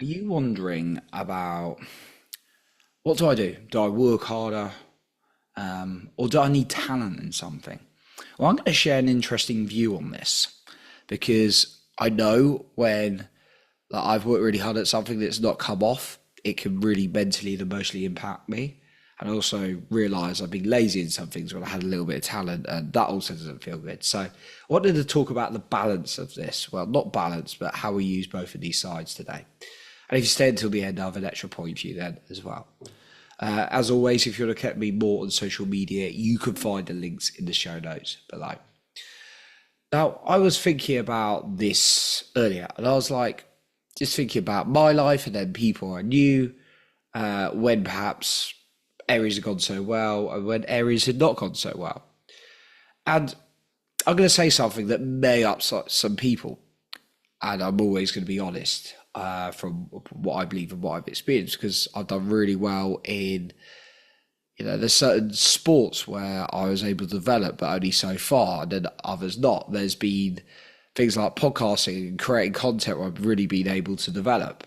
Are you wondering about what do I do? Do I work harder, or do I need talent in something? Well, I'm going to share an interesting view on this because I know when I've worked really hard at something that's not come off, it can really mentally and emotionally impact me. And I also realise I've been lazy in some things when I had a little bit of talent, and that also doesn't feel good. So I wanted to talk about the balance of this. Well, not balance, but how we use both of these sides today. And if you stay until the end, I have an extra point for you then as well. As always, if you want to get me more on social media, you can find the links in the show notes below. Now, I was thinking about this earlier, and I was like, just thinking about my life and then people I knew, when perhaps areas had gone so well and when areas had not gone so well. And I'm going to say something that may upset some people, and I'm always going to be honest, from what I believe and what I've experienced, because I've done really well in, there's certain sports where I was able to develop, but only so far, and then others not. There's been things like podcasting and creating content where I've really been able to develop.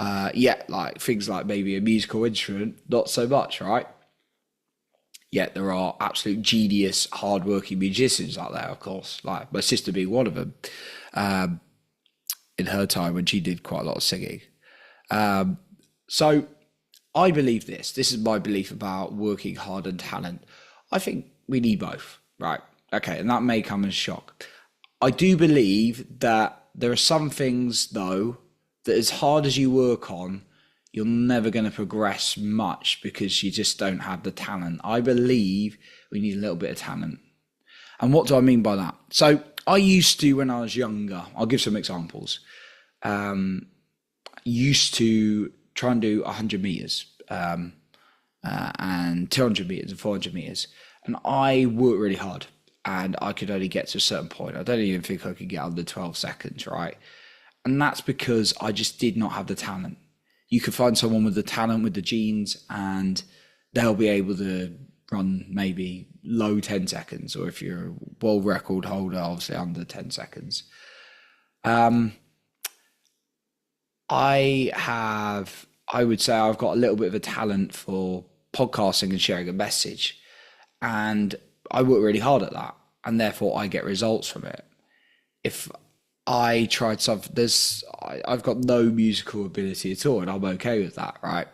Like things like maybe a musical instrument, not so much, right? Yet there are absolute genius, hardworking musicians out there, of course, like my sister being one of them. In her time when she did quite a lot of singing. So I believe this. This is my belief about working hard and talent. I think we need both, right? Okay, and that may come as a shock. I do believe that there are some things, though, that as hard as you work on, you're never going to progress much because you just don't have the talent. I believe we need a little bit of talent. And what do I mean by that? So I used to, when I was younger, I'll give some examples. Used to try and do 100 meters, and 200 meters and 400 meters. And I worked really hard and I could only get to a certain point. I don't even think I could get under 12 seconds, right? And that's because I just did not have the talent. You could find someone with the talent, with the genes, and they'll be able to run maybe low 10 seconds, or if you're a world record holder, obviously under 10 seconds. I would say I've got a little bit of a talent for podcasting and sharing a message, and I work really hard at that, and therefore I get results from it. If I tried something, I've got no musical ability at all, and I'm okay with that, right?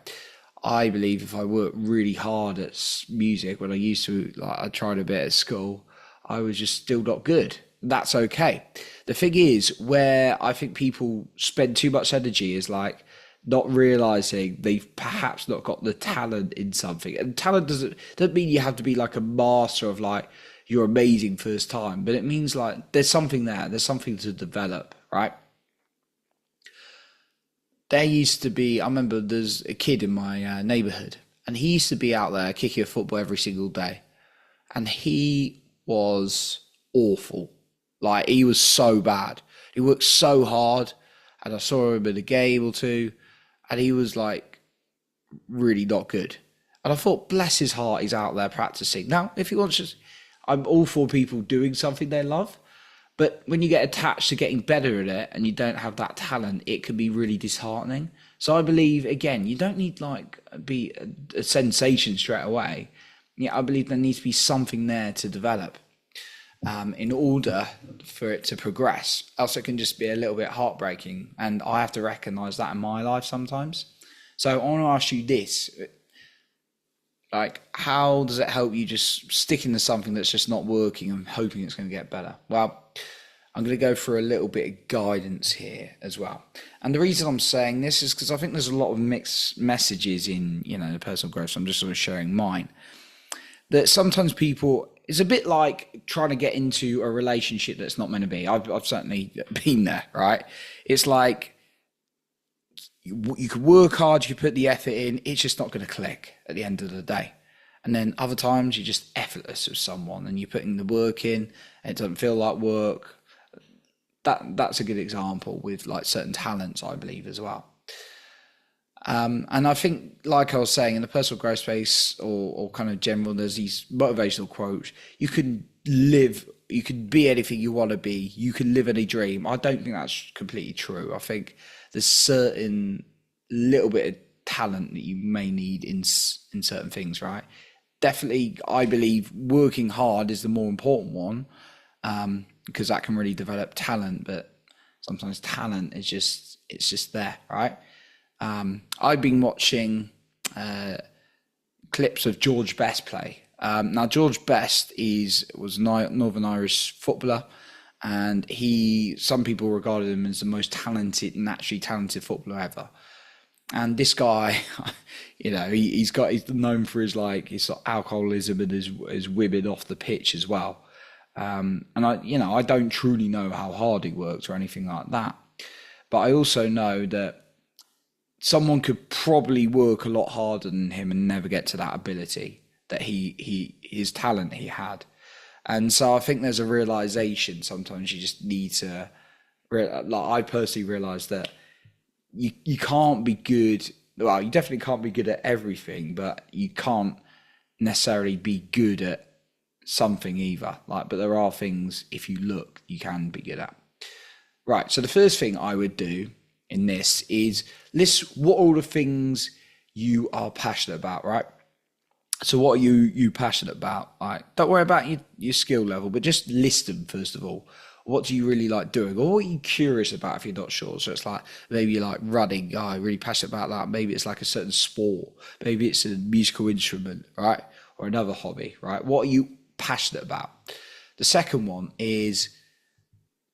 I believe if I work really hard at music, when I used to, like I tried a bit at school, I was just still not good. That's okay. The thing is, where I think people spend too much energy is like not realizing they've perhaps not got the talent in something. And talent doesn't mean you have to be like a master of like you're amazing first time, but it means like there's something there. There's something to develop, right? There used to be, I remember there's a kid in my neighborhood, and he used to be out there kicking a football every single day. And he was awful. Like, he was so bad. He worked so hard, and I saw him in a game or two, and he was like really not good. And I thought, bless his heart, he's out there practicing. Now, if he wants to, I'm all for people doing something they love. But when you get attached to getting better at it and you don't have that talent, it can be really disheartening. So I believe, again, you don't need like be a sensation straight away. Yeah, I believe there needs to be something there to develop, in order for it to progress. Else it can just be a little bit heartbreaking. And I have to recognize that in my life sometimes. So I want to ask you this. Like, how does it help you just stick into something that's just not working and hoping it's going to get better? Well, I'm going to go for a little bit of guidance here as well. And the reason I'm saying this is because I think there's a lot of mixed messages in, the personal growth. So I'm just sort of sharing mine. That sometimes people, it's a bit like trying to get into a relationship that's not meant to be. I've certainly been there, right? It's like, you could work hard, you could put the effort in, it's just not going to click at the end of the day. And then other times you're just effortless with someone and you're putting the work in and it doesn't feel like work. That's a good example with like certain talents, I believe, as well. And I think, like I was saying, in the personal growth space or kind of general, there's these motivational quotes. You can be anything you want to be. You can live any dream. I don't think that's completely true. I think there's certain little bit of talent that you may need in certain things, right? Definitely, I believe working hard is the more important one, because that can really develop talent. But sometimes talent is just there, right? I've been watching clips of George Best play. Now George Best was a Northern Irish footballer, and some people regarded him as the most naturally talented footballer ever. And this guy, he's known for his alcoholism and his women off the pitch as well. And I don't truly know how hard he works or anything like that, but I also know that someone could probably work a lot harder than him and never get to that ability that his talent he had. And so I think there's a realization sometimes you just need to, I personally realized that you can't be good. Well, you definitely can't be good at everything, but you can't necessarily be good at something either. But there are things, if you look, you can be good at. Right. So the first thing I would do in this is list what all the things you are passionate about, right? So what are you passionate about? Don't worry about your skill level, but just list them first of all. What do you really like doing? Or what are you curious about if you're not sure? So it's maybe you like running. I'm really passionate about that. Maybe it's like a certain sport. Maybe it's a musical instrument, right? Or another hobby, right? What are you passionate about? The second one is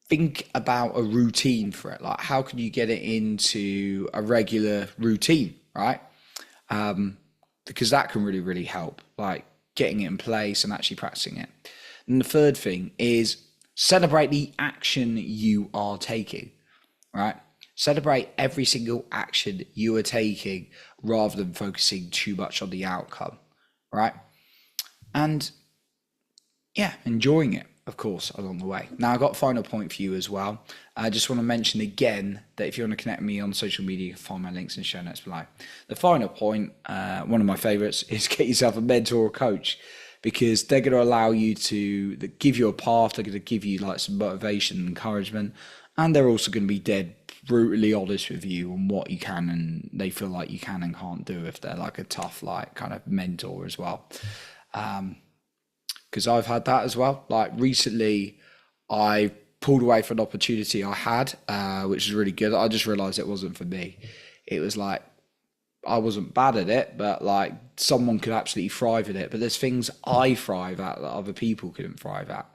think about a routine for it. How can you get it into a regular routine, right? Because that can really, really help, getting it in place and actually practicing it. And the third thing is celebrate the action you are taking, right? Celebrate every single action you are taking rather than focusing too much on the outcome, right? And enjoying it, of course, along the way. Now, I've got a final point for you as well. I just want to mention again that if you want to connect with me on social media, you can find my links in the show notes below. The final point, one of my favorites, is get yourself a mentor or coach, because they're going to allow you to give you a path. They're going to give you some motivation and encouragement, and they're also going to be dead brutally honest with you on what you can and they feel like you can and can't do, if they're a tough kind of mentor as well. Because I've had that as well. Recently, I pulled away from an opportunity I had, which is really good. I just realized it wasn't for me. It was I wasn't bad at it, but someone could absolutely thrive at it. But there's things I thrive at that other people couldn't thrive at.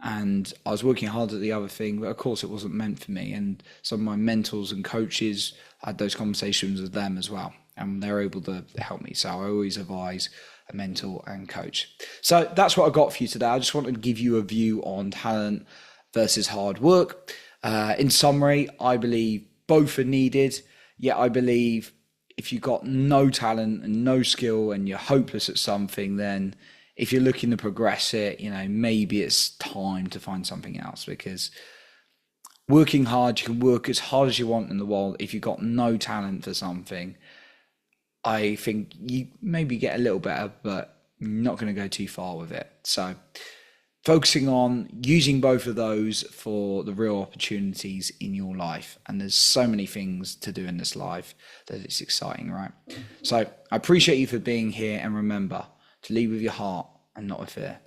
And I was working hard at the other thing, but of course it wasn't meant for me. And some of my mentors and coaches, I had those conversations with them as well, and they're able to help me. So I always advise a mentor and coach. So that's what I got for you today. I just wanted to give you a view on talent versus hard work. In summary, I believe both are needed. Yet I believe if you've got no talent and no skill and you're hopeless at something, then if you're looking to progress it, maybe it's time to find something else, because working hard, you can work as hard as you want in the world. If you've got no talent for something, I think you maybe get a little better, but you're not going to go too far with it. So focusing on using both of those for the real opportunities in your life. And there's so many things to do in this life that it's exciting, right? So I appreciate you for being here, and remember to lead with your heart and not with fear.